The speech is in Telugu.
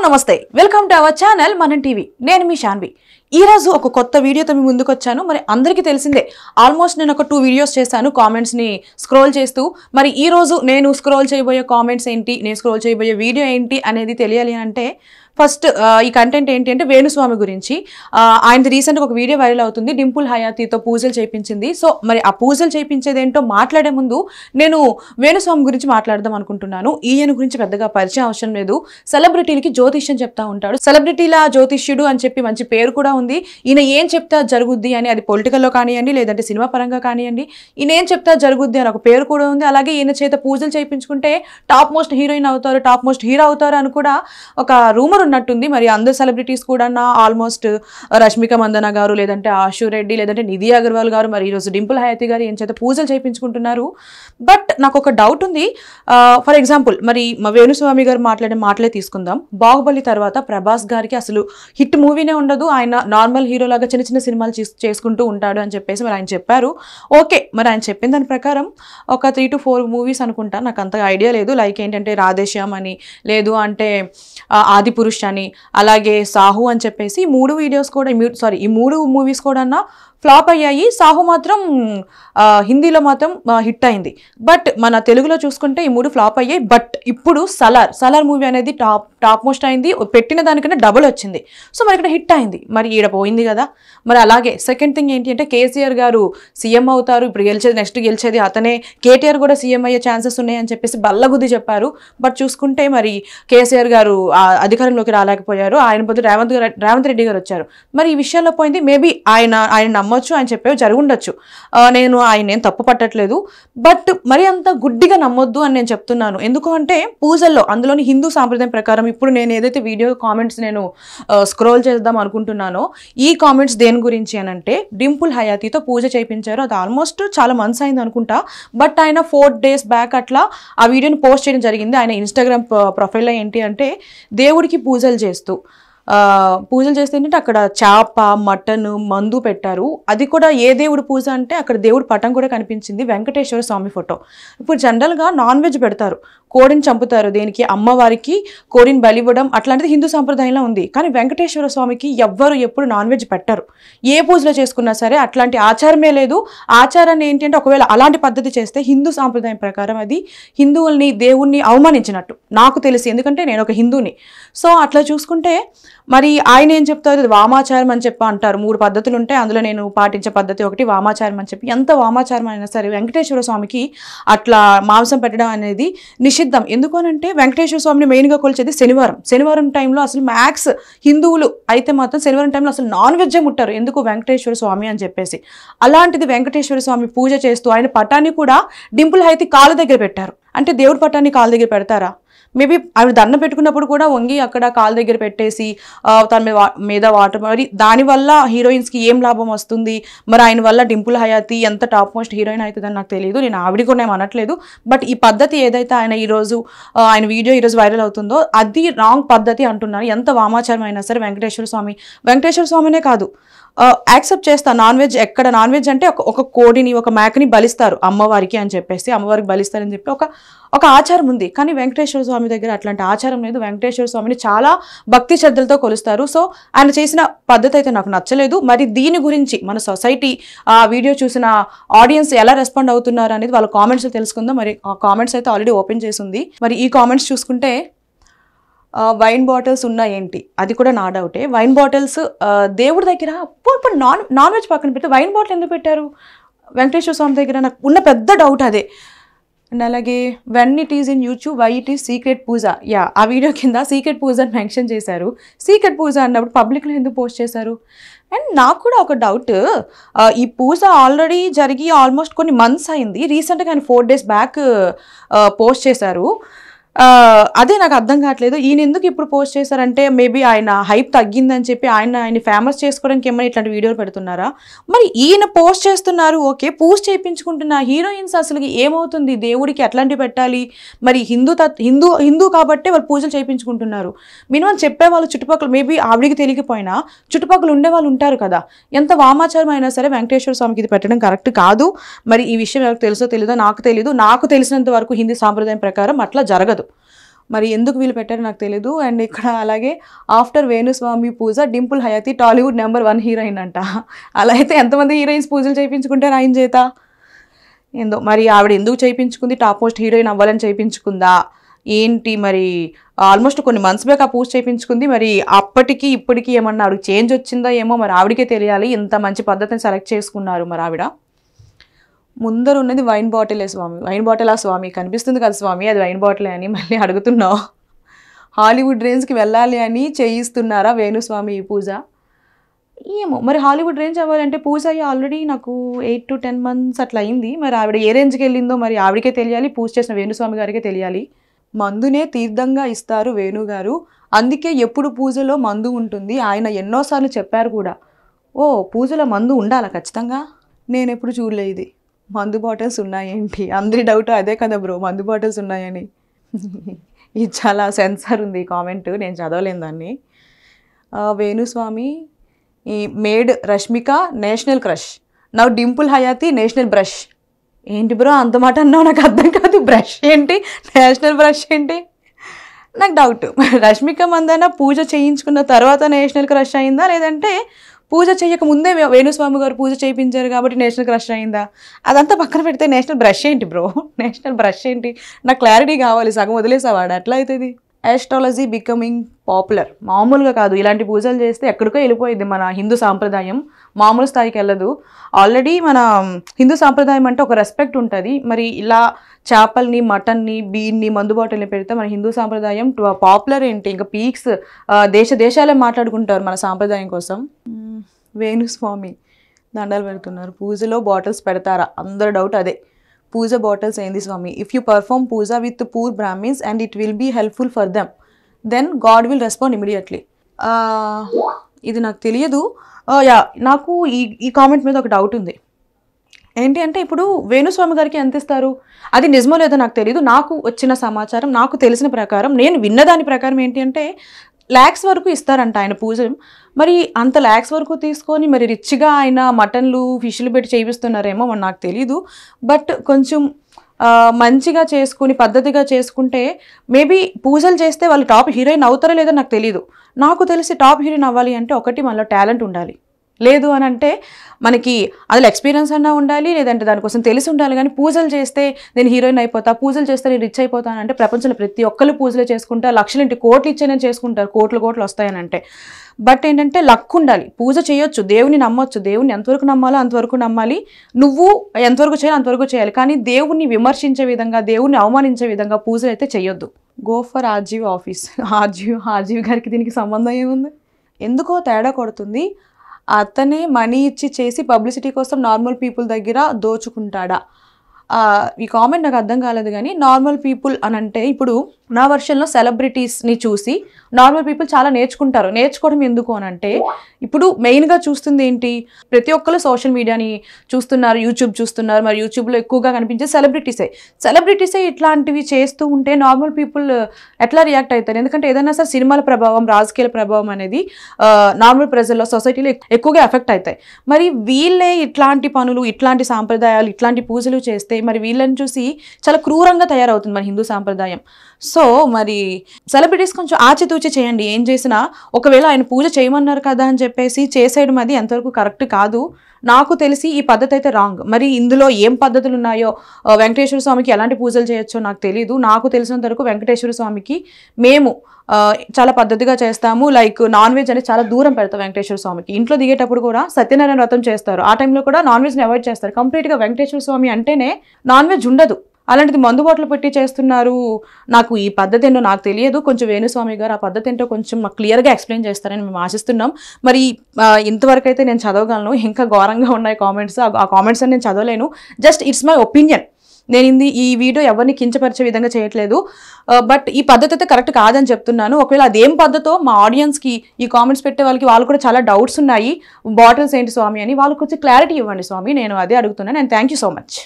నమస్తే వెల్కమ్ టు అవర్ ఛానల్ మనం టీవీ నేను మీ శాన్వి ఈ రోజు ఒక కొత్త వీడియోతో మీ ముందుకు వచ్చాను మరి అందరికీ తెలిసిందే ఆల్మోస్ట్ నేను ఒక 2 వీడియోస్ చేశాను కామెంట్స్ ని స్క్రోల్ చేస్తూ మరి ఈ రోజు నేను స్క్రోల్ చేయబోయే కామెంట్స్ ఏంటి నేను స్క్రోల్ చేయబోయే వీడియో ఏంటి అనేది తెలియాలి అంటే ఫస్ట్ ఈ కంటెంట్ ఏంటి అంటే వేణుస్వామి గురించి ఆయన రీసెంట్గా ఒక వీడియో వైరల్ అవుతుంది డింపుల్ హయాతీతో పూజలు చేయించింది సో మరి ఆ పూజలు చేయించేది ఏంటో మాట్లాడే ముందు నేను వేణుస్వామి గురించి మాట్లాడదాం అనుకుంటున్నాను ఈయన గురించి పెద్దగా పరిచయం అవసరం లేదు సెలబ్రిటీలకి జ్యోతిష్యం చెప్తా ఉంటాడు సెలబ్రిటీల జ్యోతిష్యుడు అని చెప్పి మంచి పేరు కూడా ఉంది ఈయన ఏం చెప్తా జరుగుద్ది అని అది పొలిటికల్లో కానివ్వండి లేదంటే సినిమా పరంగా కానివ్వండి ఈయన ఏం చెప్తా జరుగుద్ది అని ఒక పేరు కూడా ఉంది అలాగే ఈయన చేత పూజలు చేయించుకుంటే టాప్ మోస్ట్ హీరోయిన్ అవుతారు టాప్ మోస్ట్ హీరో అవుతారు అని కూడా ఒక రూమర్ ఉన్నట్టుంది మరి అందరు సెలబ్రిటీస్ కూడా ఆల్మోస్ట్ రష్మిక మందన గారు లేదంటే ఆశు రెడ్డి లేదంటే నిధి అగర్వాల్ గారు మరి ఈరోజు డింపుల్ హయాతి గారు ఏం చేత పూజలు చేయించుకుంటున్నారు బట్ నాకు ఒక డౌట్ ఉంది ఫర్ ఎగ్జాంపుల్ మరి వేణుస్వామి గారు మాట్లాడే మాటలే తీసుకుందాం బాహుబలి తర్వాత ప్రభాస్ గారికి అసలు హిట్ మూవీనే ఉండదు ఆయన నార్మల్ హీరోలాగా చిన్న చిన్న సినిమాలు చేసుకుంటూ ఉంటాడు అని చెప్పేసి మరి ఆయన చెప్పారు ఓకే మరి ఆయన చెప్పిన దాని ప్రకారం ఒక 3 to 4 మూవీస్ అనుకుంటా నాకు అంతగా ఐడియా లేదు లైక్ ఏంటంటే రాధేశ్యామ్ అని లేదు అంటే ఆది పురుష్ అని అలాగే సాహు అని చెప్పేసి 3 వీడియోస్ కూడా ఈ 3 మూవీస్ కూడా ఫ్లాప్ అయ్యాయి సాహు మాత్రం హిందీలో మాత్రం హిట్ అయింది బట్ మన తెలుగులో చూసుకుంటే ఈ 3 ఫ్లాప్ అయ్యాయి బట్ ఇప్పుడు సలార్ మూవీ అనేది టాప్ మోస్ట్ అయింది పెట్టిన దానికన్నా డబుల్ వచ్చింది సో మరి ఇక్కడ హిట్ అయింది మరి ఈడ పోయింది కదా మరి అలాగే సెకండ్ థింగ్ ఏంటి అంటే కేసీఆర్ గారు సీఎం అవుతారు ఇప్పుడు నెక్స్ట్ గెలిచేది అతనే కేటీఆర్ కూడా సీఎం అయ్యే ఛాన్సెస్ ఉన్నాయని చెప్పేసి బల్లగుద్ది చెప్పారు బట్ చూసుకుంటే మరి కేసీఆర్ గారు అధికారంలోకి రాలేకపోయారు ఆయన బదులు రేవంత్ రెడ్డి గారు వచ్చారు మరి ఈ విషయంలో పోయింది మేబీ ఆయన నమ్మొచ్చు ఆయన చెప్పేవి జరుగుండొచ్చు నేను ఆయన ఏం తప్పు పట్టట్లేదు బట్ మరి అంత గుడ్డిగా నమ్మొద్దు అని నేను చెప్తున్నాను ఎందుకు అంటే పూజల్లో అందులోని హిందూ సాంప్రదాయం ప్రకారం ఇప్పుడు నేను ఏదైతే వీడియో కామెంట్స్ నేను స్క్రోల్ చేద్దాం అనుకుంటున్నానో ఈ కామెంట్స్ దేని గురించి అని అంటే డింపుల్ హయాతీతో పూజ చేయించారు అది ఆల్మోస్ట్ చాలా మంత్స్ అయింది అనుకుంటా బట్ ఆయన 4 days బ్యాక్ అట్లా ఆ వీడియోని పోస్ట్ చేయడం జరిగింది ఆయన ఇన్స్టాగ్రామ్ ప్రొఫైల్లో ఏంటి అంటే దేవుడికి పూజలు చేస్తూ ఏంటంటే అక్కడ చేప మటన్ మందు పెట్టారు అది కూడా ఏ దేవుడు పూజ అంటే అక్కడ దేవుడి పటం కూడా కనిపించింది వెంకటేశ్వర స్వామి ఫోటో ఇప్పుడు జనరల్గా నాన్ వెజ్ పెడతారు కోడిని చంపుతారు దేనికి అమ్మవారికి కోడిని బలివ్వడం అట్లాంటిది హిందూ సాంప్రదాయంలో ఉంది కానీ వెంకటేశ్వర స్వామికి ఎవ్వరు ఎప్పుడు నాన్ వెజ్ పెట్టరు ఏ పూజలో చేసుకున్నా సరే అట్లాంటి ఆచారమే లేదు ఆచారాన్ని ఏంటి అంటే ఒకవేళ అలాంటి పద్ధతి చేస్తే హిందూ సాంప్రదాయం ప్రకారం అది హిందువుల్ని దేవుణ్ణి అవమానించినట్టు నాకు తెలిసి ఎందుకంటే నేను ఒక హిందూని సో అట్లా చూసుకుంటే మరి ఆయన ఏం చెప్తారు వామాచారం అని చెప్పి అంటారు 3 పద్ధతులు ఉంటాయి అందులో నేను పాటించే పద్ధతి ఒకటి వామాచారం అని చెప్పి ఎంత వామాచారం అయినా సరే వెంకటేశ్వర స్వామికి అట్లా మాంసం పెట్టడం అనేది నిషిద్ధం ఎందుకనంటే వెంకటేశ్వర స్వామిని మెయిన్గా కొలిచేది శనివారం టైంలో అసలు మ్యాక్స్ హిందువులు అయితే మాత్రం శనివారం టైంలో అసలు నాన్ వెజ్ ముట్టారు ఎందుకు వెంకటేశ్వర స్వామి అని చెప్పేసి అలాంటిది వెంకటేశ్వర స్వామి పూజ చేస్తూ ఆయన పటాన్ని కూడా డింపుల్ హైతి కాళ్ళ దగ్గర పెట్టారు అంటే దేవుడి పటాన్ని కాళ్ళ దగ్గర పెడతారా మేబీ ఆవిడ దండం పెట్టుకున్నప్పుడు కూడా వంగి అక్కడ కాళ్ళ దగ్గర పెట్టేసి తన మీద వాటర్ మరి దానివల్ల హీరోయిన్స్కి ఏం లాభం వస్తుంది మరి ఆయన వల్ల డింపుల్ హయాతి ఎంత టాప్ మోస్ట్ హీరోయిన్ అవుతుందని నాకు తెలియదు నేను ఆవిడ కూడా ఏం అనట్లేదు బట్ ఈ పద్ధతి ఏదైతే ఆయన ఆయన వీడియో ఈరోజు వైరల్ అవుతుందో అది రాంగ్ పద్ధతి అంటున్నాను ఎంత వామాచారం అయినా సరే వెంకటేశ్వర స్వామినే కాదు యాక్సెప్ట్ చేస్తా నాన్ వెజ్ ఎక్కడ నాన్ వెజ్ అంటే ఒక కోడిని ఒక మేకని బలిస్తారు అమ్మవారికి అని చెప్పేసి అమ్మవారికి బలిస్తారని చెప్పి ఒక ఆచారం ఉంది కానీ వెంకటేశ్వర స్వామి దగ్గర అట్లాంటి ఆచారం లేదు వెంకటేశ్వర స్వామిని చాలా భక్తి శ్రద్ధలతో కొలుస్తారు సో ఆయన చేసిన పద్ధతి అయితే నాకు నచ్చలేదు మరి దీని గురించి మన సొసైటీ ఆ వీడియో చూసిన ఆడియన్స్ ఎలా రెస్పాండ్ అవుతున్నారు అనేది వాళ్ళ కామెంట్స్ తెలుసుకుందాం మరి ఆ కామెంట్స్ అయితే ఆల్రెడీ ఓపెన్ చేసి ఉంది మరి ఈ కామెంట్స్ చూసుకుంటే వైన్ బాటిల్స్ ఉన్నాయేంటి అది కూడా నా డౌటే వైన్ బాటిల్స్ దేవుడి దగ్గర ఇప్పుడు నాన్ వెజ్ పక్కన పెడితే వైన్ బాటిల్ ఎందుకు పెట్టారు వెంకటేశ్వర స్వామి దగ్గర నాకు ఉన్న పెద్ద డౌట్ అదే అండ్ అలాగే when it is in YouTube why it is secret puja ఆ వీడియో కింద సీక్రెట్ పూజ అని మెన్షన్ చేశారు సీక్రెట్ పూజ అన్నప్పుడు పబ్లిక్లో ఎందుకు పోస్ట్ చేశారు అండ్ నాకు కూడా ఒక డౌట్ ఈ పూజ ఆల్రెడీ జరిగి ఆల్మోస్ట్ కొన్ని మంత్స్ అయింది రీసెంట్గా ఆయన 4 days బ్యాక్ పోస్ట్ చేశారు అదే నాకు అర్థం కావట్లేదు ఈయన ఎందుకు ఇప్పుడు పోస్ట్ చేశారంటే మేబీ ఆయన హైప్ తగ్గిందని చెప్పి ఆయన ఫేమస్ చేసుకోవడానికి ఏమైనా ఇట్లాంటి వీడియోలు పెడుతున్నారా మరి ఈయన పోస్ట్ చేస్తున్నారు ఓకే పూజ చేయించుకుంటున్న హీరోయిన్స్ అసలు ఏమవుతుంది దేవుడికి ఎట్లాంటివి పెట్టాలి మరి హిందూ కాబట్టి వాళ్ళు పూజలు చేయించుకుంటున్నారు మినిమం చెప్పేవాళ్ళు చుట్టుపక్కల మేబీ ఆవిడికి తెలియకపోయినా చుట్టుపక్కల ఉండే వాళ్ళు ఉంటారు కదా ఎంత వామాచారం అయినా సరే వెంకటేశ్వర స్వామికి ఇది పెట్టడం కరెక్ట్ కాదు మరి ఈ విషయం ఎవరికి తెలుసో తెలీదో నాకు తెలియదు నాకు తెలిసినంత వరకు హిందీ సాంప్రదాయం ప్రకారం అట్లా జరగదు మరి ఎందుకు వీళ్ళు పెట్టారో నాకు తెలీదు. అండ్ ఇక్కడ అలాగే ఆఫ్టర్ వేణుస్వామి పూజ డింపుల్ హయాతి టాలీవుడ్ నెంబర్ 1 హీరోయిన్ అంట. అలా అయితే ఎంతమంది హీరోయిన్స్ పూజలు చేయించుకుంటారు ఆయన చేత? ఏందో మరి ఆవిడ ఎందుకు చేయించుకుంది? టాప్ మోస్ట్ హీరోయిన్ అవ్వాలని చేయించుకుందా ఏంటి? మరి ఆల్మోస్ట్ కొన్ని మంత్స్ బ్యాక్ ఆ పూజ చేయించుకుంది. మరి అప్పటికి ఇప్పటికి ఏమన్నా ఆవిడకి చేంజ్ వచ్చిందో ఏమో మరి ఆవిడకే తెలియాలి. ఇంత మంచి పద్ధతిని సెలెక్ట్ చేసుకున్నారు మరి ఆవిడ. ముందర ఉన్నది వైన్ బాటిలే స్వామి. వైన్ బాటిల్ స్వామి కనిపిస్తుంది కదా స్వామి, అది వైన్ బాటిలే అని మళ్ళీ అడుగుతున్నావు. హాలీవుడ్ రేంజ్కి వెళ్ళాలి అని చేయిస్తున్నారా వేణుస్వామి ఈ పూజ? ఏమో మరి హాలీవుడ్ రేంజ్ అవ్వాలంటే పూజ అయ్యి ఆల్రెడీ నాకు 8 to 10 months అట్లా అయింది. మరి ఆవిడ ఏ రేంజ్కి వెళ్ళిందో మరి ఆవిడకే తెలియాలి, పూజ చేసిన వేణుస్వామి గారికే తెలియాలి. మందునే తీర్థంగా ఇస్తారు వేణుగారు, అందుకే ఎప్పుడు పూజలో మందు ఉంటుంది. ఆయన ఎన్నోసార్లు చెప్పారు కూడా. ఓ పూజలో మందు ఉండాలా ఖచ్చితంగా? నేను ఎప్పుడు చూడలే ఇది. మందు బాటిల్స్ ఉన్నాయేంటి? అందరి డౌట్ అదే కదా బ్రో, మందు బాటిల్స్ ఉన్నాయని. ఇది చాలా సెన్సార్ ఉంది ఈ కామెంట్, నేను చదవలేను దాన్ని. వేణుస్వామి ఈ made Rashmika national crush, now Dimple Hayathi national brush. ఏంటి బ్రో అంత మాట అన్నావు? నాకు అర్థం కాదు. బ్రష్ ఏంటి, నేషనల్ బ్రష్ ఏంటి? నాకు డౌట్. రష్మిక మందన పూజ చేయించుకున్న తర్వాత నేషనల్ క్రష్ అయిందా, లేదంటే పూజ చేయక ముందే వేణుస్వామి గారు పూజ చేయించారు కాబట్టి నేషనల్ క్రష్ అయిందా? అదంతా పక్కన పెడితే నేషనల్ బ్రష్ ఏంటి బ్రో? నేషనల్ బ్రష్ ఏంటి? నాకు క్లారిటీ కావాలి. సగం వదిలేసావాడు ఎట్లా అవుతుంది? Astrology becoming popular. మామూలుగా కాదు, ఇలాంటి పూజలు చేస్తే ఎక్కడికో వెళ్ళిపోయింది మన హిందూ సాంప్రదాయం, మామూలు స్థాయికి వెళ్ళదు. ఆల్రెడీ మన హిందూ సాంప్రదాయం అంటే ఒక రెస్పెక్ట్ ఉంటుంది. మరి ఇలా చేపల్ని, మటన్ని, బీన్ని, మందు బాటిల్ని పెడితే మన హిందూ సాంప్రదాయం పాపులర్ ఏంటి, ఇంకా పీక్స్ దేశాలే మాట్లాడుకుంటారు మన సాంప్రదాయం కోసం. వేణుస్వామి దండాలు పెడుతున్నారు. పూజలో బాటిల్స్ పెడతారా? అందరు డౌట్ అదే. పూజ బాటిల్స్ ఏంది స్వామి? If you perform puja with poor Brahmins and it will be helpful for them, then God will respond immediately. ఇది నాకు తెలియదు. నాకు ఈ కామెంట్ మీద ఒక డౌట్ ఉంది. ఏంటి అంటే ఇప్పుడు వేణుస్వామి గారికి ఎంత ఇస్తారు? అది నిజమో లేదో నాకు తెలియదు. నాకు వచ్చిన సమాచారం, నాకు తెలిసిన ప్రకారం, నేను విన్నదాని ప్రకారం ఏంటి అంటే lakhs వరకు ఇస్తారంట ఆయన పూజ. మరి అంత lakhs వరకు తీసుకొని మరి రిచ్గా ఆయన మటన్లు, ఫిష్లు పెట్టి చేయిస్తున్నారేమో మరి నాకు తెలీదు. బట్ కొంచెం మంచిగా చేసుకుని పద్ధతిగా చేసుకుంటే మేబీ పూజలు చేస్తే వాళ్ళు టాప్ హీరోయిన్ అవుతారో లేదో నాకు తెలీదు. నాకు తెలిసి టాప్ హీరోయిన్ అవ్వాలి అంటే ఒకటి మనలో టాలెంట్ ఉండాలి, లేదు అని అంటే మనకి అందులో ఎక్స్పీరియన్స్ అన్నా ఉండాలి, లేదంటే దానికోసం తెలిసి ఉండాలి. కానీ పూజలు చేస్తే నేను హీరోయిన్ అయిపోతా, పూజలు చేస్తే నేను రిచ్ అయిపోతాను అంటే ప్రపంచంలో ప్రతి ఒక్కరు పూజలు చేసుకుంటారు, లక్షలేంటి కోట్లు ఇచ్చే నేను చేసుకుంటారు, కోట్లు వస్తాయని అంటే. బట్ ఏంటంటే లక్ ఉండాలి. పూజ చేయొచ్చు, దేవుని నమ్మొచ్చు, దేవుని ఎంతవరకు నమ్మాలో అంతవరకు నమ్మాలి, నువ్వు ఎంతవరకు చేయాలి అంతవరకు చేయాలి. కానీ దేవుణ్ణి విమర్శించే విధంగా, దేవుణ్ణి అవమానించే విధంగా పూజలు అయితే చేయొద్దు. Go for RGV office. RGV గారికి దీనికి సంబంధం ఏముంది? ఎందుకో తేడా కొడుతుంది. అతనే మనీ ఇచ్చి చేసి పబ్లిసిటీ కోసం నార్మల్ పీపుల్ దగ్గర దోచుకుంటాడా? ఈ కామెంట్ నాకు అర్థం కాలేదు. కానీ నార్మల్ పీపుల్ అని అంటే ఇప్పుడు నా వర్షన్లో సెలబ్రిటీస్ని చూసి నార్మల్ పీపుల్ చాలా నేర్చుకుంటారు. నేర్చుకోవడం ఎందుకు అని అంటే ఇప్పుడు మెయిన్గా చూస్తుంది ఏంటి, ప్రతి ఒక్కరు సోషల్ మీడియాని చూస్తున్నారు, యూట్యూబ్ చూస్తున్నారు. మరి యూట్యూబ్లో ఎక్కువగా కనిపించే సెలబ్రిటీసే ఇట్లాంటివి చేస్తూ ఉంటే నార్మల్ పీపుల్ ఎట్లా రియాక్ట్ అవుతారు? ఎందుకంటే ఏదైనా సరే సినిమాల ప్రభావం, రాజకీయాల ప్రభావం అనేది నార్మల్ ప్రజల్లో, సొసైటీలో ఎక్కువగా ఎఫెక్ట్ అవుతాయి. మరి వీళ్ళే ఇట్లాంటి పనులు, ఇట్లాంటి సాంప్రదాయాలు, ఇట్లాంటి పూజలు చేస్తే మరి వీళ్ళని చూసి చాలా క్రూరంగా తయారవుతుంది మన హిందూ సాంప్రదాయం. సో మరి సెలబ్రిటీస్ కొంచెం ఆచితూచి చేయండి ఏం చేసినా. ఒకవేళ ఆయన పూజ చేయమన్నారు కదా అని చెప్పేసి చేసేయడం అది ఎంతవరకు కరెక్ట్ కాదు. నాకు తెలిసి ఈ పద్ధతి అయితే రాంగ్. మరి ఇందులో ఏం పద్ధతులు ఉన్నాయో, వెంకటేశ్వర స్వామికి ఎలాంటి పూజలు చేయొచ్చో నాకు తెలీదు. నాకు తెలిసినంత వరకు వెంకటేశ్వర స్వామికి మేము చాలా పద్ధతిగా చేస్తాము. లైక్ నాన్ వెజ్ అనేది చాలా దూరం పెడతాం వెంకటేశ్వర స్వామికి. ఇంట్లో దిగేటప్పుడు కూడా సత్యనారాయణ వ్రతం చేస్తారు, ఆ టైంలో కూడా నాన్ వెజ్ని అవాయిడ్ చేస్తారు. కంప్లీట్గా వెంకటేశ్వర స్వామి అంటేనే నాన్ వెజ్ ఉండదు. అలాంటిది మందు బాటలు పెట్టి చేస్తున్నారు. నాకు ఈ పద్ధతి ఏంటో నాకు తెలియదు. కొంచెం వేణుస్వామి గారు ఆ పద్ధతి ఏంటో కొంచెం మాకు క్లియర్గా ఎక్స్ప్లెయిన్ చేస్తారని మేము ఆశిస్తున్నాం. మరి ఇంతవరకు అయితే నేను చదవగలను, ఇంకా ఘోరంగా ఉన్నాయి కామెంట్స్. ఆ కామెంట్స్ అని నేను చదవలేను. Just it's my opinion. నేను ఈ వీడియో ఎవరిని కించపరిచే విధంగా చేయట్లేదు. బట్ ఈ పద్ధతి అయితే కరెక్ట్ కాదని చెప్తున్నాను. ఒకవేళ అదేం పద్ధతో మా ఆడియన్స్కి, ఈ కామెంట్స్ పెట్టే వాళ్ళు కూడా చాలా డౌట్స్ ఉన్నాయి, బాటిల్స్ ఏంటి స్వామి అని, వాళ్ళకి వచ్చి క్లారిటీ ఇవ్వండి స్వామి. నేను అదే అడుగుతున్నాను. And thank you so much.